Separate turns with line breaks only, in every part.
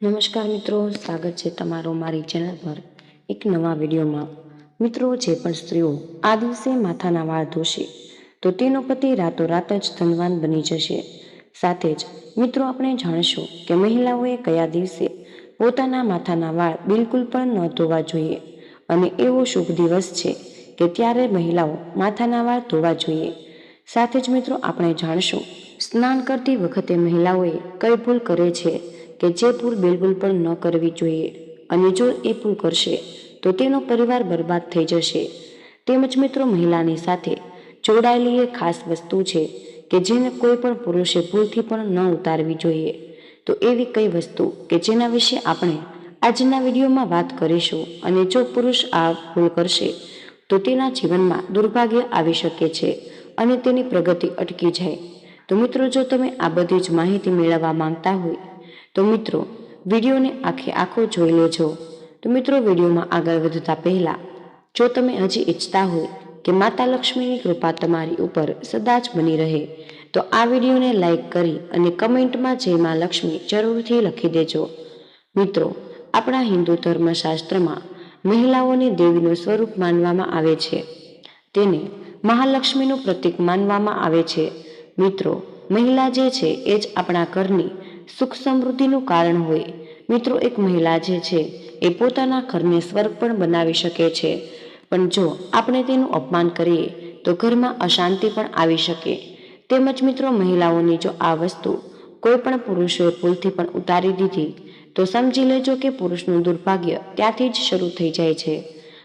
નમસ્કાર મિત્રો, સ્વાગત છે તમારો મારી ચેનલ પર એક નવા વિડીયોમાં। મિત્રો, જે પણ સ્ત્રીઓ આ દિવસે માથાના વાળ ધોશે તો તેનો પતિ રાતોરાત જ ધનવાન બની જશે। સાથે જ મિત્રો આપણે જાણશું કે મહિલાઓએ કયા દિવસે પોતાના માથાના વાળ બિલકુલ પણ ન ધોવા જોઈએ અને એવો શુભ દિવસ છે કે ત્યારે મહિલાઓ માથાના વાળ ધોવા જોઈએ। સાથે જ મિત્રો આપણે જાણશું સ્નાન કરતી વખતે મહિલાઓએ કઈ ભૂલ કરે છે કે જે ભૂલ બિલકુલ પણ ન કરવી જોઈએ અને જો એ ભૂલ કરશે તો તેનો પરિવાર બરબાદ થઈ જશે। તેમજ મિત્રો મહિલાની સાથે જોડાયેલી એ ખાસ વસ્તુ છે કે જેને કોઈ પણ પુરુષે ભૂલથી પણ ન ઉતારવી જોઈએ। તો એવી કઈ વસ્તુ કે જેના વિશે આપણે આજના વિડીયોમાં વાત કરીશું અને જો પુરુષ આ ભૂલ કરશે તો તેના જીવનમાં દુર્ભાગ્ય આવી શકે છે અને તેની પ્રગતિ અટકી જાય। તો મિત્રો, જો તમે આ બધી જ માહિતી મેળવવા માંગતા હોય તો મિત્રો વિડીયોને આખો જોઈ લેજો। તો મિત્રો, વિડીયોમાં આગળ વધતા પહેલા જો તમે હજી ઈચ્છતા હોય કે માતા લક્ષ્મીની કૃપા તમારી ઉપર સદા જ બની રહે તો આ વિડીયોને લાઈક કરી અને કમેન્ટમાં જય માં લક્ષ્મી જરૂરથી લખી દેજો। મિત્રો, આપણા હિન્દુ ધર્મશાસ્ત્રમાં મહિલાઓને દેવીનું સ્વરૂપ માનવામાં આવે છે, તેને મહાલક્ષ્મીનું પ્રતીક માનવામાં આવે છે। મિત્રો, મહિલા જે છે એ જ આપણા ઘરની સુખ સમૃદ્ધિનું કારણ હોય। મિત્રો, એક મહિલા જે છે એ પોતાના ઘરને સ્વર્ગ પણ બનાવી શકે છે, પણ જો આપણે તેનું અપમાન કરીએ તો ઘરમાં અશાંતિ પણ આવી શકે। તેમજ મિત્રો મહિલાઓની જો આ વસ્તુ કોઈ પણ પુરુષોએ ભૂલથી પણ ઉતારી દીધી તો સમજી લેજો કે પુરુષનું દુર્ભાગ્ય ત્યાંથી જ શરૂ થઈ જાય છે।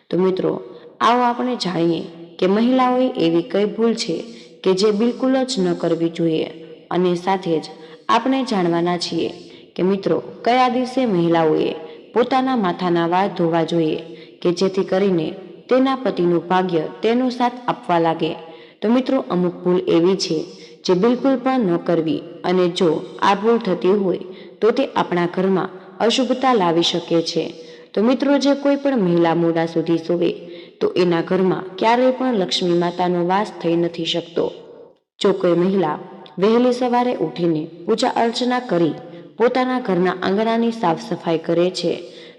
તો મિત્રો, આવો આપણે જાણીએ કે મહિલાઓએ એવી કઈ ભૂલ છે કે જે બિલકુલ જ ન કરવી જોઈએ અને સાથે જ આપણે જાણવાના છીએ કે મિત્રો કયા દિવસે મહિલાઓએ પોતાના માથાના વાળ ધોવા જોઈએ કે જેથી કરીને તેના પતિનું ભાગ્ય તેનો સાથ આપવા લાગે। તો મિત્રો, અમુક ભૂલ એવી છે જે બિલકુલ પણ ન કરવી અને જો આ ભૂલ થતી હોય તો તે આપણા ઘરમાં અશુભતા લાવી શકે છે। તો મિત્રો, જે કોઈ પણ મહિલા મોડા સુધી સૂવે તો એના ઘરમાં ક્યારેય પણ લક્ષ્મી માતાનો વાસ થઈ નથી શકતો। જો કોઈ મહિલા વહેલી સવારે ઉઠીને પૂજા અર્ચના કરી પોતાના ઘરના આંગણાની સાફ સફાઈ કરે છે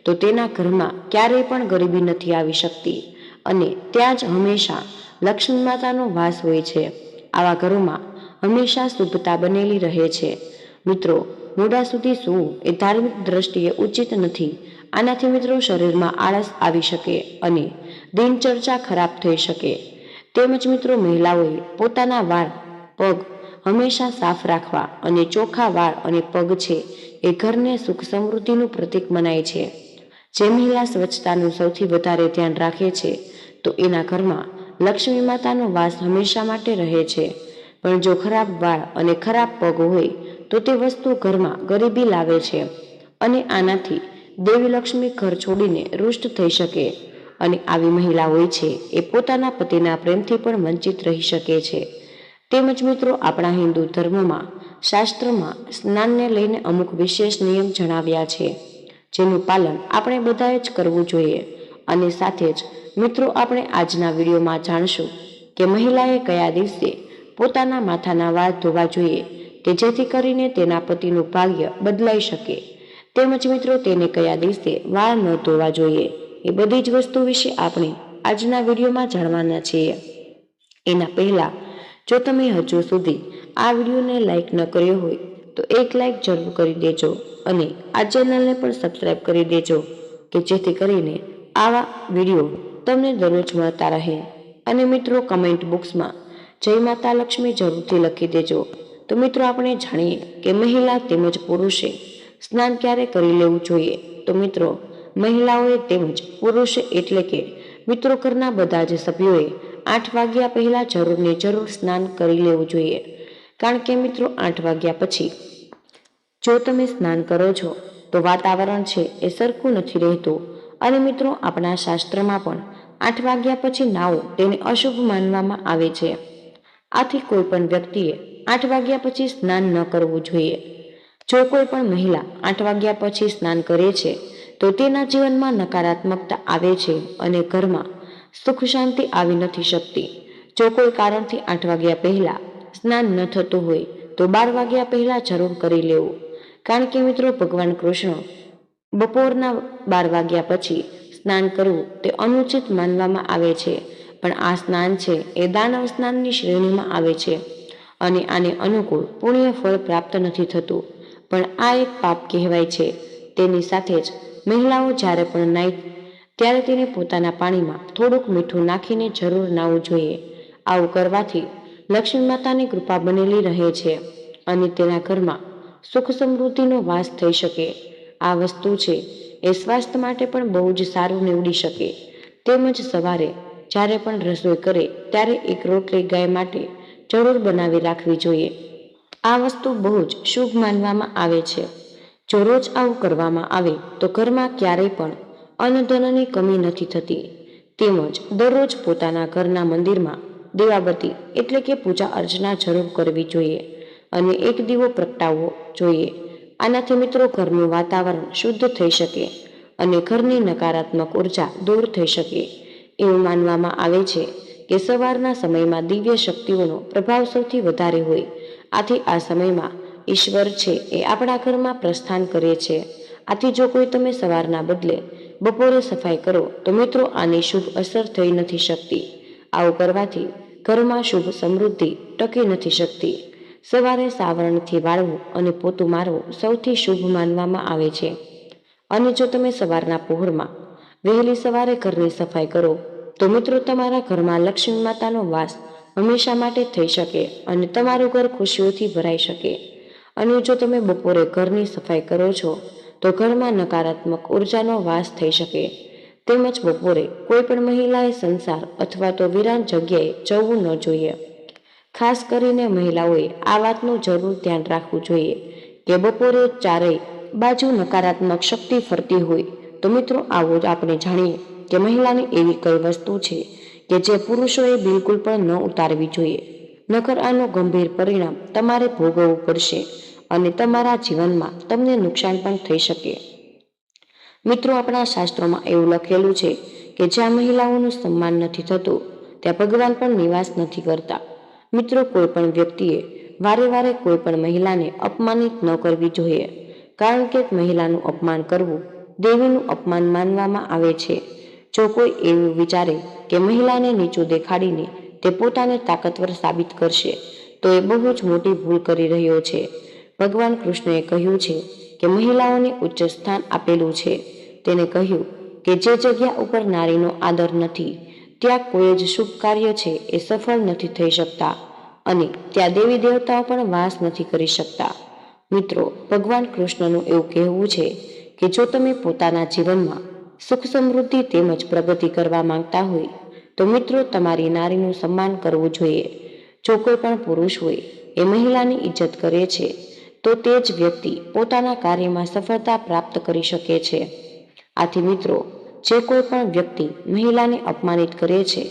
તો તેના ઘરમાં ક્યારેય પણ ગરીબી નથી આવી શકતી અને ત્યાં જ હંમેશા લક્ષ્મી માતાનો વાસ હોય છે। આવા ઘરોમાં હંમેશા શુભતા બનેલી રહે છે। મિત્રો, મોડા સુધી સૂવું એ ધાર્મિક દ્રષ્ટિએ ઉચિત નથી। આનાથી મિત્રો શરીરમાં આળસ આવી શકે અને દિનચર્યા ખરાબ થઈ શકે। તેમજ મિત્રો મહિલાઓએ પોતાના વાળ પગ હંમેશા સાફ રાખવા અને ચોખ્ખા વાળ અને પગ છે એ ઘરને સુખ સમૃદ્ધિનું પ્રતીક મનાય છે। જે મહિલા સ્વચ્છતાનું સૌથી વધારે ધ્યાન રાખે છે તો એના ઘરમાં લક્ષ્મી માતાનો વાસ હંમેશા માટે રહે છે, પણ જો ખરાબ વાળ અને ખરાબ પગ હોય તો તે વસ્તુ ઘરમાં ગરીબી લાવે છે અને આનાથી દેવી લક્ષ્મી ઘર છોડીને રૂષ્ટ થઈ શકે અને આવી મહિલા હોય છે એ પોતાના પતિના પ્રેમથી પણ વંચિત રહી શકે છે। તેમજ મિત્રો આપણા હિન્દુ ધર્મમાં શાસ્ત્રમાં સ્નાનને લઈને અમુક વિશેષ નિયમ જણાવ્યા છે જેનું પાલન આપણે બધાએ જ કરવું જોઈએ અને સાથે જ મિત્રો આપણે આજના વિડીયોમાં જાણશું કે મહિલાએ કયા દિવસે પોતાના માથાના વાળ ધોવા જોઈએ કે જેથી કરીને તેના પતિનું ભાગ્ય બદલાઈ શકે। તેમજ મિત્રો તેને કયા દિવસે વાળ ન ધોવા જોઈએ એ બધી જ વસ્તુ વિશે આપણે આજના વિડીયોમાં જાણવાના છીએ। એના પહેલા જો તમે હજુ સુધી આ વિડીયોને લાઈક ન કર્યો હોય તો એક લાઈક જરૂર કરી દેજો અને આ ચેનલને પણ સબસ્ક્રાઈબ કરી દેજો કે જેથી કરીને આવા વિડીયો તમને દરરોજ મળતા રહે। અને મિત્રો કમેન્ટ બોક્સમાં જય માતા લક્ષ્મી જરૂરથી લખી દેજો। તો મિત્રો આપણે જાણીએ કે મહિલા તેમજ પુરુષે સ્નાન ક્યારે કરી લેવું જોઈએ। તો મિત્રો મહિલાઓએ તેમજ પુરુષે એટલે કે મિત્રો ઘરના બધા જ સભ્યોએ 8 વાગ્યા પહેલા જરૂર ને જરૂર સ્નાન કરી લેવું જોઈએ, કારણ કે મિત્રો 8 વાગ્યા પછી જો તમે સ્નાન કરો છો તો વાતાવરણ છે એ સરખું નથી રહેતું અને મિત્રો આપણા શાસ્ત્રમાં પણ 8 વાગ્યા પછી નાવું તેને અશુભ માનવામાં આવે છે। આથી કોઈ પણ વ્યક્તિએ 8 વાગ્યા પછી સ્નાન ન કરવું જોઈએ। જો કોઈ પણ મહિલા 8 વાગ્યા પછી સ્નાન કરે છે તો તેના જીવનમાં નકારાત્મકતા આવે છે અને ઘરમાં સુખ શાંતિ આવી નથી શકતી। જો કોઈ કારણથી 8 વાગ્યા પહેલા સ્નાન ન થતું હોય તો 12 વાગ્યા પહેલા જરૂર કરી લેવું, કારણ કે મિત્રો ભગવાન કૃષ્ણ બપોરના 12 વાગ્યા પછી સ્નાન કરવું તે અનુચિત માનવામાં આવે છે, પણ આ સ્નાન છે એ દાનવ સ્નાનની શ્રેણીમાં આવે છે અને આને અનુકૂળ પુણ્ય ફળ પ્રાપ્ત નથી થતું, પણ આ એક પાપ કહેવાય છે. તેની સાથે જ મહિલાઓ જ્યારે પણ નાય ત્યારે તેને પોતાના પાણીમાં થોડુંક મીઠું નાખીને જરૂર નાહવું જોઈએ. આવું કરવાથી લક્ષ્મી માતાની કૃપા બનેલી રહે છે અને તેના ઘરમાં સુખ સમૃદ્ધિનો વાસ થઈ શકે. આ વસ્તુ છે એ સ્વાસ્થ્ય માટે પણ બહુ જ સારું નીવડી શકે. તેમજ સવારે જ્યારે પણ રસોઈ કરે ત્યારે એક રોટલી ગાય માટે જરૂર બનાવી રાખવી જોઈએ. આ વસ્તુ બહુ જ શુભ માનવામાં આવે છે. જો રોજ આવું કરવામાં આવે તો ઘરમાં ક્યારેય પણ અન્નધનની કમી નથી થતી. તેમજ દરરોજ પોતાના ઘરના મંદિરમાં દીવાબત્તી એટલે કે પૂજા અર્ચના જરૂર કરવી જોઈએ અને એક દીવો પ્રગટાવવો જોઈએ. આનાથી મિત્રો ઘરનું વાતાવરણ શુદ્ધ થઈ શકે અને ઘરની નકારાત્મક ઉર્જા દૂર થઈ શકે. એવું માનવામાં આવે છે કે સવારના સમયમાં દિવ્ય શક્તિઓનો પ્રભાવ સૌથી વધારે હોય. આથી આ સમયમાં ઈશ્વર છે એ આપણા ઘરમાં પ્રસ્થાન કરે છે. આથી જો કોઈ તમે સવારના બદલે બપોરે સફાઈ કરો તો મિત્રો આની શુભ અસર થઈ નથી શકતી. આવું કરવાથી ઘરમાં શુભ સમૃદ્ધિ ટકી નથી શકતી. સવારે સાવરણથી વાળવું અને પોતું મારવું સૌથી શુભ માનવામાં આવે છે. અને જો તમે સવારના પહોરમાં વહેલી સવારે ઘરની સફાઈ કરો તો મિત્રો તમારા ઘરમાં લક્ષ્મી માતાનો વાસ હંમેશા માટે થઈ શકે અને તમારું ઘર ખુશીઓથી ભરાઈ શકે. અને જો તમે બપોરે ઘરની સફાઈ કરો છો તો ઘરમાં નકારાત્મક ઉર્જાનો વાસ થઈ શકે. તેમજ બપોરે કોઈ પણ મહિલાએ સંસાર અથવા તો વિરાન જગ્યાએ જવું ન જોઈએ. ખાસ કરીને મહિલાઓએ આ વાતનું જરૂર ધ્યાન રાખવું જોઈએ કે બપોરે ચારેય બાજુ નકારાત્મક શક્તિ ફરતી હોય તો મિત્રો આવો જ આપણે જાણીએ કે મહિલાની એવી કઈ વસ્તુ છે કે જે પુરુષોએ બિલકુલ પણ ન ઉતારવી જોઈએ. નકર આનું ગંભીર પરિણામ તમારે ભોગવવું પડશે અને તમારા જીવનમાં તમને નુકસાન પણ થઈ શકે. મિત્રો આપણા શાસ્ત્રોમાં એવું લખેલું છે કે જ્યાં મહિલાઓનું સન્માન નથી થતું ત્યાં ભગવાન પણ નિવાસ નથી કરતા. મિત્રો કોઈ પણ વ્યક્તિએ વારે વારે કોઈ પણ મહિલાને અપમાનિત ન કરવી જોઈએ, કારણ કે મહિલાનું અપમાન કરવું દેવીનું અપમાન માનવામાં આવે છે. જો કોઈ એવું વિચારે કે મહિલાને નીચું દેખાડીને તે પોતાને તાકાતવર સાબિત કરશે તો એ બહુ જ મોટી ભૂલ કરી રહ્યો છે. ભગવાન કૃષ્ણએ કહ્યું છે કે મહિલાઓને ઉચ્ચ સ્થાન આપેલું છે. તેને કહ્યું કે જે જગ્યા ઉપર નારીનો આદર નથી ત્યાં કોઈ જ શુભ કાર્ય છે એ સફળ નથી થઈ શકતા અને ત્યાં દેવી દેવતાઓ પણ વાસ નથી કરી શકતા. મિત્રો ભગવાન કૃષ્ણનું એવું કહેવું છે કે જો તમે પોતાના જીવનમાં સુખ સમૃદ્ધિ તેમજ પ્રગતિ કરવા માંગતા હોય તો મિત્રો તમારી નારીનું સન્માન કરવું જોઈએ. જો કોઈ પણ પુરુષ હોય એ મહિલાની ઇજ્જત કરે છે તો તે જ વ્યક્તિ પોતાના કાર્યમાં સફળતા પ્રાપ્ત કરી શકે છે. આથી મિત્રો જે કોઈ પણ વ્યક્તિ મહિલાને અપમાનિત કરે છે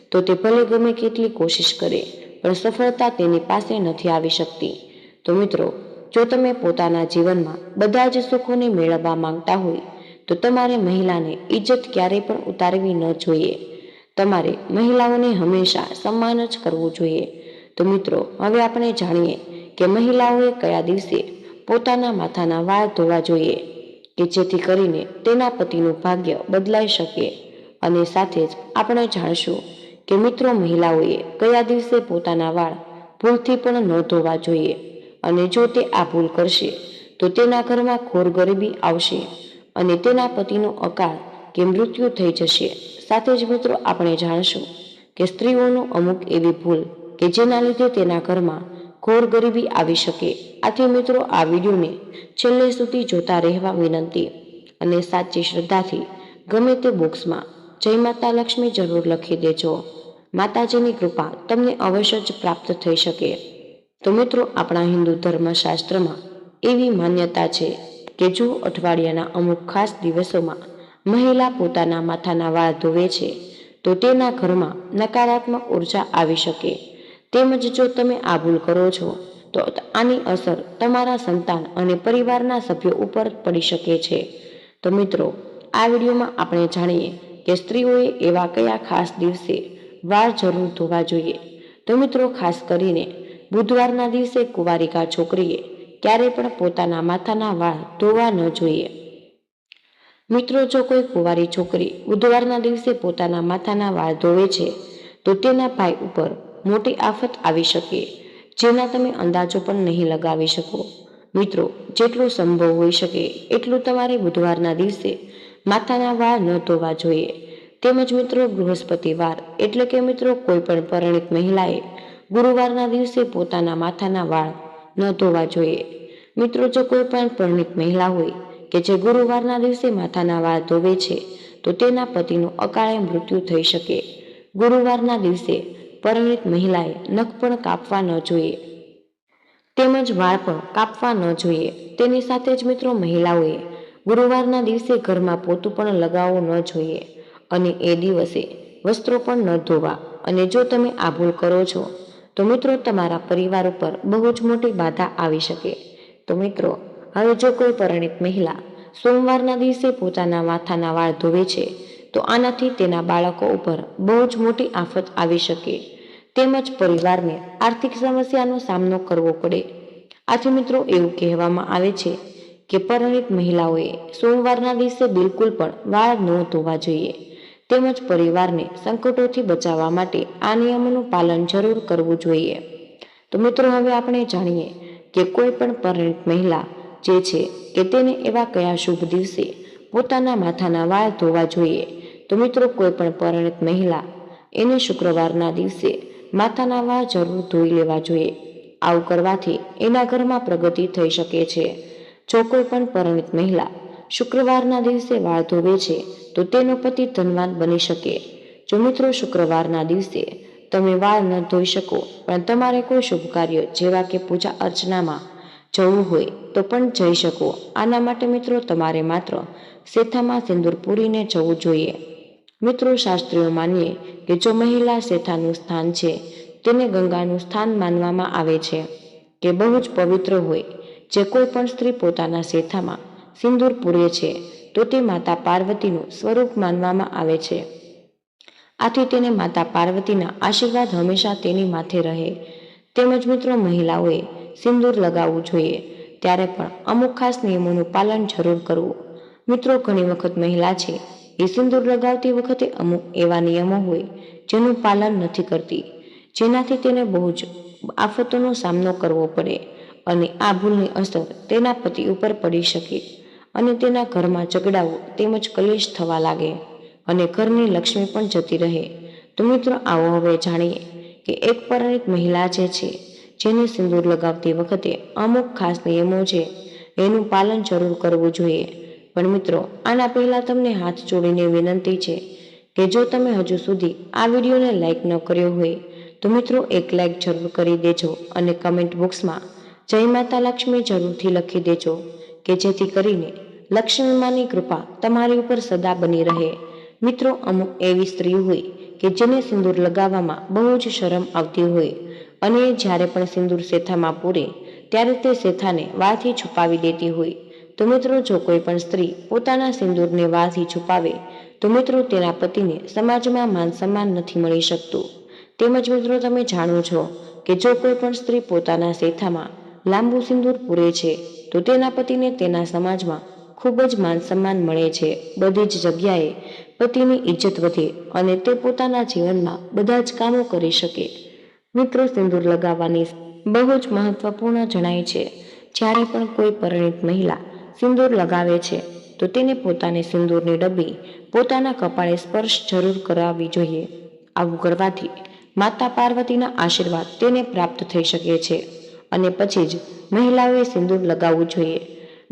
તો તે ભલે ગમે કેટલી કોશિશ કરે પણ સફળતા તેની પાસે નથી આવી શકતી. તો મિત્રો જો તમે પોતાના જીવનમાં બધા જ સુખોને મેળવવા માંગતા હોય તો તમારે મહિલાને ઇજ્જત ક્યારેય પણ ઉતારવી ન જોઈએ. તમારે મહિલાઓને હંમેશા સન્માન જ કરવું જોઈએ. તો મિત્રો હવે આપણે જાણીએ કે મહિલાઓએ કયા દિવસે પોતાના માથાના વાળ ધોવા જોઈએ કે જેથી કરીને તેના પતિનું ભાગ્ય બદલાઈ શકે. અને સાથે જ આપણે જાણશું કે મિત્રો મહિલાઓએ કયા દિવસે પોતાના વાળ ભૂલથી પણ ન ધોવા જોઈએ અને જો તે આ ભૂલ કરશે તો તેના ઘરમાં ઘોર ગરીબી આવશે અને તેના પતિનું અકાળ કે મૃત્યુ થઈ જશે. સાથે જ મિત્રો આપણે જાણશું કે સ્ત્રીઓનું અમુક એવી ભૂલ કે જેના લીધે તેના ઘરમાં ઘોર ગરીબી આવી શકે. આથી મિત્રો આ વિડીયોને છેલ્લે સુધી જોતા રહેવા વિનંતી અને સાચી શ્રદ્ધાથી ગમે તે બોક્સમાં જય માતા લક્ષ્મી જરૂર લખી દેજો. માતાજીની કૃપા તમને અવશ્ય જ પ્રાપ્ત થઈ શકે. તો મિત્રો આપણા હિન્દુ ધર્મશાસ્ત્રમાં એવી માન્યતા છે કે જો અઠવાડિયાના અમુક ખાસ દિવસોમાં મહિલા પોતાના માથાના વાળ ધોવે છે તો તેના ઘરમાં નકારાત્મક ઉર્જા આવી શકે. તેમજ જો તમે આ ભૂલ કરો છો તો આની અસર તમારા સંતાન અને પરિવારના સભ્યો ઉપર પડી શકે છે. તો મિત્રો આ વિડીયોમાં આપણે જાણીએ કે સ્ત્રીઓએ એવા કયા ખાસ દિવસે વાળ જરૂર ધોવા જોઈએ. તો મિત્રો ખાસ કરીને બુધવારના દિવસે કુંવારિકા છોકરીએ ક્યારે પણ પોતાના માથાના વાળ ધોવા ન જોઈએ. મિત્રો, જો કોઈ કુંવારી છોકરી બુધવારના દિવસે પોતાના માથાના વાળ ધોવે છે તો તેના ભાઈ ઉપર મોટી આફત આવી શકે, જેના તમે અંદાજો પણ નહીં લગાવી શકો. મિત્રો, જેટલું સંભવ હોઈ શકે એટલું તમારે બુધવારના દિવસે માથાના વાળ ન ધોવા જોઈએ. તેમજ મિત્રો, બૃહસ્પતિવાર એટલે કે મિત્રો કોઈ પણ પરિણીત મહિલાએ ગુરુવારના દિવસે પોતાના માથાના વાળ ન ધોવા જોઈએ. મિત્રો, જો કોઈ પણ પરિણીત મહિલા હોય કે જે ગુરુવારના દિવસે માથાના વાળ ધોવે છે તો તેના પતિનું અકાળે મૃત્યુ થઈ શકે. ગુરુવારના દિવસે પરિણીત મહિલાએ નખ પણ કાપવા ન જોઈએ, તેમજ વાળ પણ કાપવા ન જોઈએ. તેની સાથે જ મિત્રો, મહિલાઓએ ગુરુવારના દિવસે ઘરમાં પોતું પણ લગાવવું ન જોઈએ અને એ દિવસે વસ્ત્રો પણ ન ધોવા. અને જો તમે આ ભૂલ કરો છો તો મિત્રો, તમારા પરિવાર ઉપર બહુ જ મોટી બાધા આવી શકે. તો મિત્રો, હવે જો કોઈ પરિણીત મહિલા સોમવારના દિવસે પોતાના માથાના વાળ ધોવે છે તો આનાથી તેના બાળકો ઉપર બહુ જ મોટી આફત આવી શકે, તેમજ પરિવારને આર્થિક સમસ્યાનો સામનો કરવો પડે. આથી મિત્રો, એવું કહેવામાં આવે છે કે પરિણીત મહિલાઓએ સોમવારના દિવસે બિલકુલ પણ વાળ ન ધોવા જોઈએ. તેમજ પરિવારને સંકટોથી બચાવવા માટે આ નિયમોનું પાલન જરૂર કરવું જોઈએ. તો મિત્રો, હવે આપણે જાણીએ કે કોઈ પણ પરિણીત મહિલા જે છે કે તેને એવા કયા શુભ દિવસે પોતાના માથાના વાળ ધોવા જોઈએ. તો મિત્રો, કોઈ પણ પરિણીત મહિલા એને શુક્રવારના દિવસે માથાના વાળ જરૂર ધોઈ લેવા જોઈએ. આવું કરવાથી એના ઘરમાં પ્રગતિ થઈ શકે છે. જો કોઈ પણ પરિણીત મહિલા શુક્રવારના દિવસે વાળ ધોવે છે તો તેનો પતિ ધનવાન બની શકે. જો મિત્રો, શુક્રવારના દિવસે તમે વાળ ન ધોઈ શકો પણ તમારે કોઈ શુભ કાર્ય જેવા કે પૂજા અર્ચનામાં જવું હોય તો પણ જઈ શકો. આના માટે મિત્રો, તમારે માત્ર શેથામાં સિંદૂર પૂરીને જવું જોઈએ. મિત્રો, શાસ્ત્રીઓ માનીએ કે જો મહિલા શેથાનું સ્થાન છે તેને ગંગાનું સ્થાન માનવામાં આવે છે કે બહુ જ પવિત્ર હોય. જે કોઈ પણ સ્ત્રી પોતાના શેથામાં સિંદૂર પૂરે છે તો તે માતા પાર્વતીનું સ્વરૂપ માનવામાં આવે છે. આથી તેને માતા પાર્વતીના આશીર્વાદ હંમેશા તેની માથે રહે. તેમજ મિત્રો, મહિલાઓએ સિંદૂર લગાવવું જોઈએ ત્યારે પણ અમુક ખાસ નિયમોનું પાલન જરૂર કરવું. મિત્રો, ઘણી વખત મહિલા છે એ સિંદૂર લગાવતી વખતે અમુક એવા નિયમો હોય જેનું પાલન નથી કરતી, જેનાથી તેને બહુ જ આફતોનો સામનો કરવો પડે અને આ ભૂલની અસર તેના પતિ ઉપર પડી શકે અને તેના ઘરમાં ઝઘડાઓ તેમજ કલેશ થવા લાગે અને ઘરની લક્ષ્મી પણ જતી રહે. તો મિત્રો, આવો હવે જાણીએ કે એક પરિણીત મહિલા જે છે જેને સિંદૂર લગાવતી વખતે અમુક ખાસ નિયમો છે એનું પાલન જરૂર કરવું જોઈએ. પણ મિત્રો, આના પહેલા તમને હાથ જોડીને વિનંતી છે કે જો તમે હજુ સુધી આ વિડીયોને લાઈક ન કર્યો હોય તો મિત્રો, એક લાઈક જરૂર કરી દેજો અને કમેન્ટ બોક્સમાં જય માતા લક્ષ્મી જરૂરથી લખી દેજો કે જેથી કરીને લક્ષ્મી માની કૃપા તમારી ઉપર સદા બની રહે. મિત્રો, અમુક એવી સ્ત્રી હોય કે જેને સિંદૂર લગાવવામાં બહુ જ શરમ આવતી હોય અને જ્યારે પણ સિંદૂર શેથામાં પૂરે ત્યારે તે શેથાને વાળથી છુપાવી દેતી હોય. તો મિત્રો, જો કોઈ પણ સ્ત્રી પોતાના સિંદૂરને વાળથી છુપાવે તો મિત્રો, તેના પતિને સમાજમાં માન સન્માન નથી મળી શકતું. તેમજ મિત્રો, તમે જાણો છો કે જો કોઈ પણ સ્ત્રી પોતાના શેથામાં લાંબુ સિંદૂર પૂરે છે તો તેના પતિને તેના સમાજમાં ખૂબ જ માન સન્માન મળે છે. બધી જ જગ્યાએ પતિની ઇજ્જત વધે અને તે પોતાના જીવનમાં બધા જ કામો કરી શકે. મિત્રો, સિંદૂર લગાવવાની બહુ જ મહત્વપૂર્ણ જણાય છે. જ્યારે પણ કોઈ પરિણીત મહિલા સિંદૂર લગાવે છે તો તેને પોતાની સિંદૂરની ડબ્બી પોતાના કપાળે સ્પર્શ જરૂર કરાવવી જોઈએ. આવું કરવાથી માતા પાર્વતીના આશીર્વાદ તેને પ્રાપ્ત થઈ શકે છે અને પછી જ મહિલાઓએ સિંદૂર લગાવવું જોઈએ.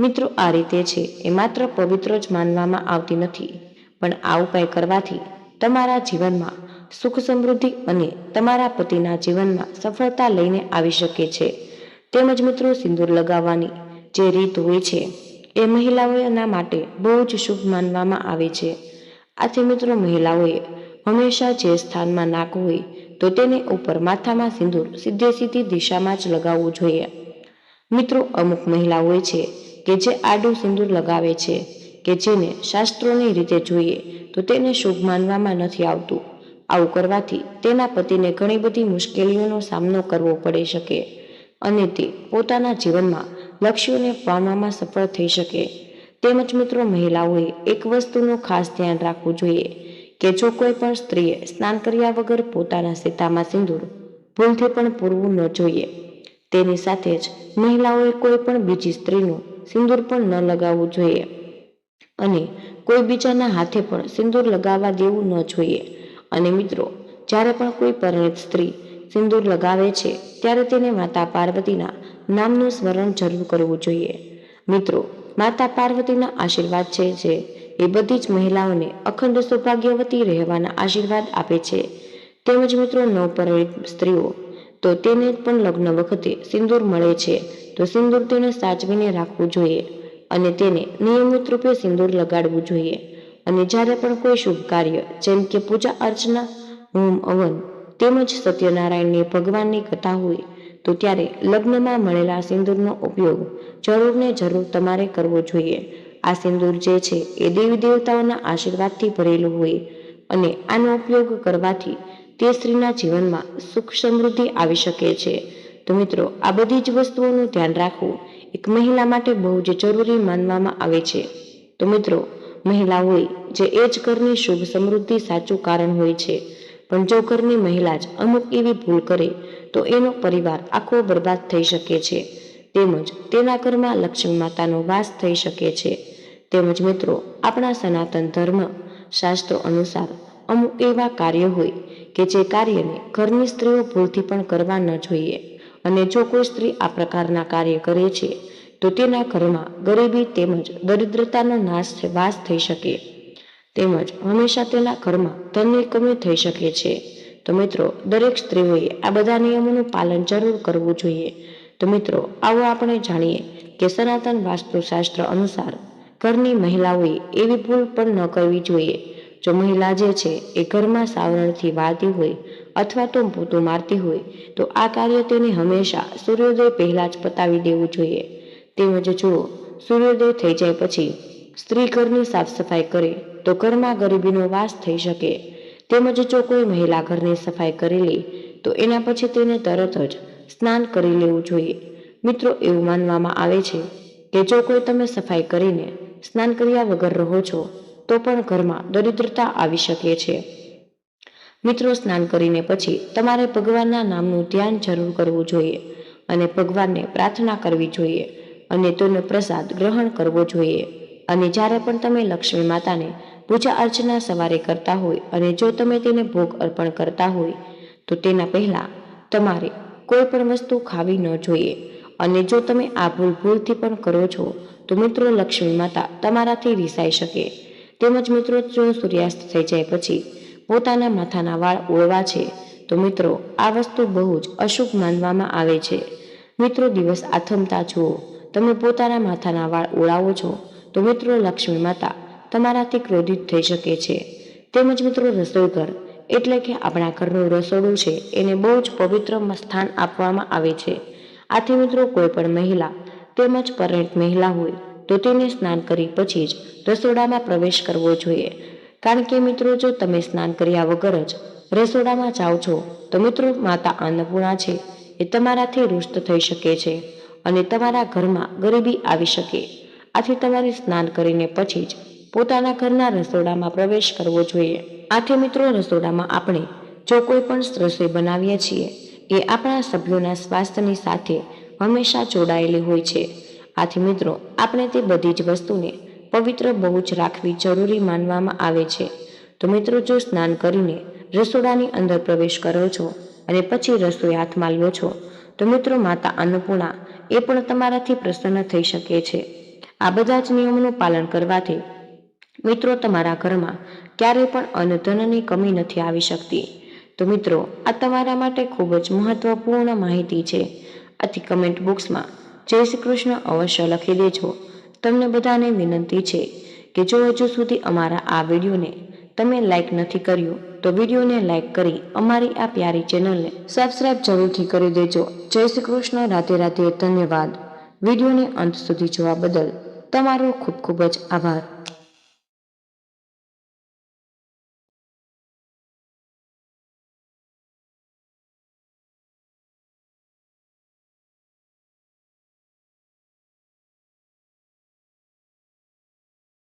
મિત્રો, આ રીતે છે એ માત્ર પવિત્ર જ માનવામાં આવતી નથી, પણ આ ઉપાય કરવાથી તમારા જીવનમાં સુખ સમૃદ્ધિ અને તમારા પતિના જીવનમાં સફળતા લઈને આવી શકે છે. તેમજ મિત્રો, સિંદૂર લગાવવાની જે રીત હોય છે એ મહિલાઓના માટે બહુ જ શુભ માનવામાં આવે છે. આથી મિત્રો, મહિલાઓએ હંમેશા જે સ્થાનમાં નાક હોય તો તેને ઉપર માથામાં સિંદૂર સીધે સીધી દિશામાં જ લગાવવું જોઈએ. મિત્રો, અમુક મહિલા હોય છે કે જે આડું સિંદૂર લગાવે છે કે જેને શાસ્ત્રોની રીતે જોઈએ તો તેને શુભ માનવામાં નથી આવતું. આવું કરવાથી તેના પતિને ઘણી બધી મુશ્કેલીઓનો સામનો કરવો પડી શકે અને તે પોતાના જીવનમાં લક્ષ્યોને પામવામાં સફળ થઈ શકે. તેમજ મિત્રો મહિલાઓએ એક વસ્તુનું ખાસ ધ્યાન રાખવું જોઈએ કે જો કોઈ પણ સ્ત્રીએ સ્નાન કર્યા વગર પોતાના સીતામાં સિંદૂર ભૂલથી પણ પૂરવું ન જોઈએ. તેની સાથે જ મહિલાઓએ કોઈ પણ બીજી સ્ત્રીનું સિંદૂર પણ ન લગાવવું જોઈએ અને કોઈ બીજાના હાથે પણ સિંદૂર લગાવવા દેવું ન જોઈએ. અને મિત્રો, જ્યારે પણ કોઈ પરિણીત સ્ત્રી સિંદૂર લગાવે છે ત્યારે તેને માતા પાર્વતીના નામનું સ્મરણ જરૂર કરવું જોઈએ. મિત્રો, માતા પાર્વતીના આશીર્વાદ છે જે એ બધી જ મહિલાઓને અખંડ સૌભાગ્યવતી રહેવાના આશીર્વાદ આપે છે. તેમજ મિત્રો, નવપરિણીત સ્ત્રીઓ તો તેને પણ લગ્ન વખતે સિંદૂર મળે છે તો સિંદૂર તેને સાચવીને રાખવું જોઈએ અને તેને નિયમિત રૂપે સિંદૂર લગાડવું જોઈએ. અને જ્યારે પણ કોઈ શુભ કાર્ય જેમ કે પૂજા અર્ચના, હોમ હવન તેમજ સત્યનારાયણની ભગવાનની કથા હોય તો ત્યારે લગ્નમાં મળેલા સિંદૂરનો ઉપયોગ જરૂર ને જરૂર તમારે કરવો જોઈએ. આ સિંદૂર જે છે એ દેવી દેવતાઓના આશીર્વાદથી ભરેલું હોય અને આનો ઉપયોગ કરવાથી તે સ્ત્રીના જીવનમાં સુખ સમૃદ્ધિ આવી શકે છે. તો મિત્રો, આ બધી જ વસ્તુઓનું ધ્યાન રાખવું એક મહિલા માટે બહુ જ જરૂરી માનવામાં આવે છે. તો મિત્રો, મહિલા હોય જે એ જ ઘરની શુભ સમૃદ્ધિ સાચું કારણ હોય છે. પણ જો ઘરની મહિલા જ અમુક એવી ભૂલ કરે તો એનો પરિવાર આખો બરબાદ થઈ શકે છે. તેમજ તેના ઘરમાં લક્ષ્મી માતાનો વાસ થઈ શકે છે. તેમજ મિત્રો, આપણા સનાતન ધર્મ શાસ્ત્રો અનુસાર અમુક એવા કાર્ય હોય કે જે કાર્યને ઘરની સ્ત્રીઓ ભૂલથી પણ કરવા ન જોઈએ. અને જો કોઈ સ્ત્રી આ પ્રકારના કાર્ય કરે છે તો તેના ઘરમાં ગરીબી તેમજ દરિદ્રતાનો વાસ થઈ શકે તેમજ હંમેશા તેના ઘરમાં ધનની કમી થઈ શકે છે. તો મિત્રો, દરેક સ્ત્રીઓએ આ બધા નિયમોનું પાલન જરૂર કરવું જોઈએ. તો મિત્રો, આવો આપણે જાણીએ કે સનાતન વાસ્તુશાસ્ત્ર અનુસાર ઘરની મહિલાઓએ એવી ભૂલ પણ ન કરવી જોઈએ. જો મહિલા જે છે એ ઘરમાં સાવરણથી વાળતી હોય અથવા તો પોતું મારતી હોય તો આ કાર્ય તેને હંમેશા સૂર્યોદય પહેલા જ પતાવી દેવું જોઈએ. તેમજ જો સૂર્યોદય થઈ જાય પછી સ્ત્રી ઘરની સાફ સફાઈ કરે તો ઘરમાં ગરીબીનો વાસ થઈ શકે. તેમજ જો કોઈ મહિલા ઘરની સફાઈ કરી લે તો એના પછી તેને તરત જ સ્નાન કરી લેવું જોઈએ. મિત્રો, એવું માનવામાં આવે છે કે જો કોઈ તમે સફાઈ કરીને સ્નાન કર્યા વગર રહો છો તો પણ ઘરમાં દરિદ્રતા આવી શકે છે. મિત્રો, સ્નાન કરીને પછી તમારે ભગવાનના નામનું ધ્યાન જરૂર કરવું જોઈએ અને ભગવાનને પ્રાર્થના કરવી જોઈએ અને તેનો પ્રસાદ ગ્રહણ કરવો જોઈએ. અને જ્યારે પણ તમે લક્ષ્મી માતાને પૂજા અર્ચના સવારે કરતા હોય અને જો તમે તેને ભોગ અર્પણ કરતા હોય તો તેના પહેલા તમારે કોઈ પણ વસ્તુ ખાવી ન જોઈએ. અને જો તમે આ ભૂલથી પણ કરો છો તો મિત્રો, લક્ષ્મી માતા તમારાથી રિસાઈ શકે. તેમજ મિત્રો, જો સૂર્યાસ્ત થઈ જાય પછી પોતાના માથાના વાળ ઓળવા છે તો મિત્રો, આ વસ્તુ બહુ જ અશુભ માનવામાં આવે છે. મિત્રો, દિવસ આથમતા જુઓ તમે પોતાના માથાના વાળ ઓળાવો છો તો મિત્રો, લક્ષ્મી માતા તમારાથી ક્રોધિત થઈ શકે છે. તેમજ મિત્રો, રસોઈ ઘર એટલે કે આપણા ઘરનું રસોડું છે એને બહુ જ પવિત્ર સ્થાન આપવામાં આવે છે. આથી મિત્રો, કોઈ પણ મહિલા તેમજ પરિણીત મહિલા હોય તો તેને સ્નાન કરી પછી જ રસોડામાં પ્રવેશ કરવો જોઈએ. કારણ કે મિત્રો, જો તમે સ્નાન કર્યા વગર જ રસોડામાં જાઓ છો તો મિત્રો, માતા અન્નપૂર્ણા છે એ તમારાથી રૂષ્ટ થઈ શકે છે અને તમારા ઘરમાં ગરીબી આવી શકે. આથી તમારે સ્નાન કરીને પછી જ પોતાના ઘરના રસોડામાં પ્રવેશ કરવો જોઈએ. આથી મિત્રો, રસોડામાં આપણે જો કોઈ પણ રસોઈ બનાવીએ છીએ એ આપણા સભ્યોના સ્વાસ્થ્યની સાથે હંમેશા જોડાયેલી હોય છે. આથી મિત્રો, આપણે તે બધી જ વસ્તુને પવિત્ર બહુ જ રાખવી જરૂરી માનવામાં આવે છે. તો મિત્રો, જો સ્નાન કરીને રસોડાની અંદર પ્રવેશ કરો છો અને પછી રસોઈ હાથમાં લ્યો છો તો મિત્રો, માતા અન્નપૂર્ણા એ પણ તમારાથી પ્રસન્ન થઈ શકે છે. આ બધા જ નિયમોનું પાલન કરવાથી મિત્રો, તમારા ઘરમાં ક્યારેય પણ અન્નધનની કમી નથી આવી શકતી. તો મિત્રો, આ તમારા માટે ખૂબ જ મહત્વપૂર્ણ માહિતી છે. આથી કમેન્ટ બોક્સમાં જય શ્રી કૃષ્ણ અવશ્ય લખી દેજો. તમને બધાને વિનંતી છે કે જો હજુ સુધી અમારા આ વિડીયોને તમે લાઈક નથી કર્યું તો વિડીયોને લાઈક કરી અમારી આ પ્યારી ચેનલને સબસ્ક્રાઇબ જરૂરથી કરી દેજો. જય શ્રી કૃષ્ણ. રાધે રાધે. ધન્યવાદ. વિડીયોને અંત સુધી જોવા બદલ તમારો ખૂબ ખૂબ જ આભાર.